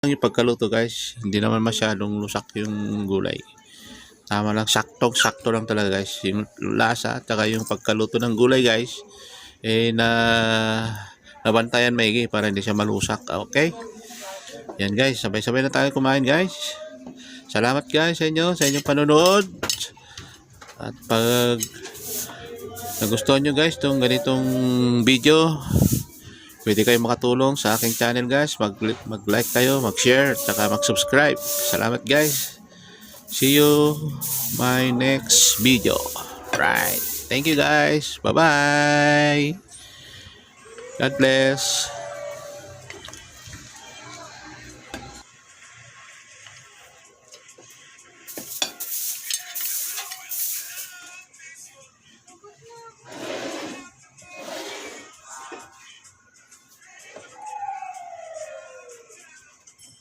yung pagkaluto guys, hindi naman masyadong lusak yung gulay. Tama lang, sakto lang talaga guys. Yung lasa at saka yung pagkaluto ng gulay guys, nabantayan maigi para hindi siya malusak. Okay? Yan guys, sabay-sabay na tayo kumain guys. Salamat guys sa inyong panonood. At pag nagustuhan nyo guys itong ganitong video, pwede kayo makatulong sa aking channel guys. Mag-like kayo, mag-share, at saka mag-subscribe. Salamat guys. See you my next video. Right. Thank you guys. Bye-bye. God bless.